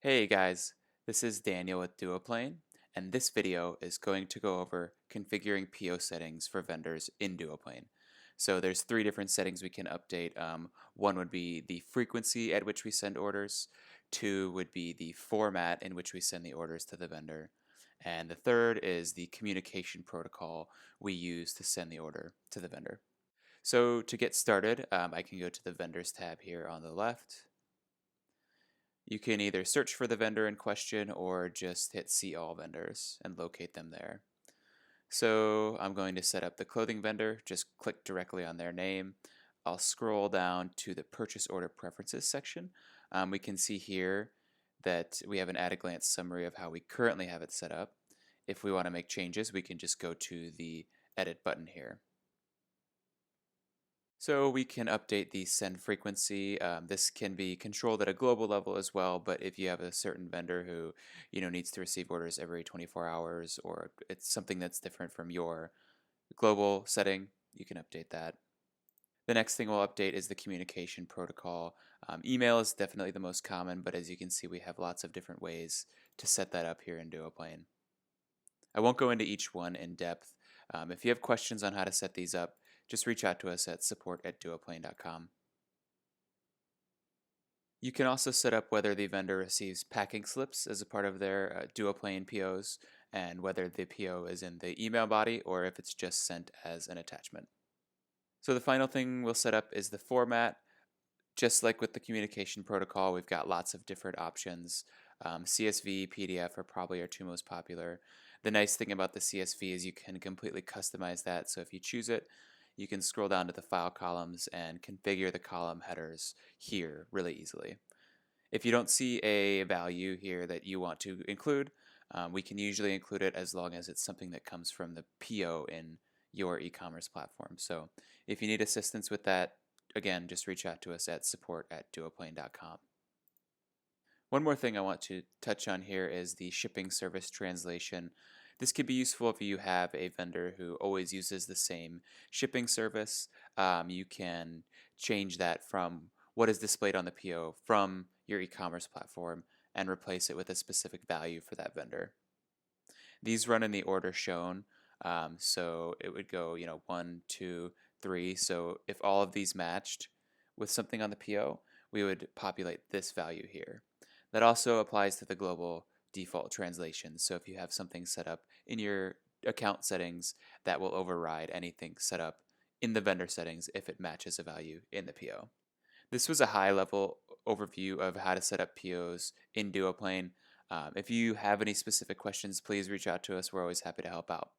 Hey guys, this is Daniel with Duoplane, and this video is going to go over configuring PO settings for vendors in Duoplane. So there's three different settings we can update. One would be the frequency at which we send orders, two would be the format in which we send the orders to the vendor, and the third is the communication protocol we use to send the order to the vendor. So to get started, I can go to the Vendors tab here on the left. You can either search for the vendor in question or just hit See All Vendors and locate them there. So I'm going to set up the clothing vendor, just click directly on their name. I'll scroll down to the Purchase Order Preferences section. We can see here that we have an at-a-glance summary of how we currently have it set up. If we want to make changes, we can just go to the Edit button here. So we can update the send frequency. This can be controlled at a global level as well, but if you have a certain vendor who needs to receive orders every 24 hours, or it's something that's different from your global setting, you can update that. The next thing we'll update is the communication protocol. Email is definitely the most common, but as you can see, we have lots of different ways to set that up here in Duoplane. I won't go into each one in depth. If you have questions on how to set these up, just reach out to us at support@duoplane.com. You can also set up whether the vendor receives packing slips as a part of their Duoplane POs and whether the PO is in the email body or if it's just sent as an attachment. So the final thing we'll set up is the format. Just like with the communication protocol, we've got lots of different options. CSV, PDF are probably our two most popular. The nice thing about the CSV is you can completely customize that. So if you choose it, you can scroll down to the file columns and configure the column headers here really easily. If you don't see a value here that you want to include, we can usually include it as long as it's something that comes from the PO in your e-commerce platform. So if you need assistance with that, again, just reach out to us at support@duoplane.com. One more thing I want to touch on here is the shipping service translation. This could be useful if you have a vendor who always uses the same shipping service. You can change that from what is displayed on the PO from your e-commerce platform and replace it with a specific value for that vendor. These run in the order shown, so it would go, 1, 2, 3. So if all of these matched with something on the PO, we would populate this value here. That also applies to the global default translations. So if you have something set up in your account settings, that will override anything set up in the vendor settings if it matches a value in the PO. This was a high-level overview of how to set up POs in Duoplane. If you have any specific questions, please reach out to us. We're always happy to help out.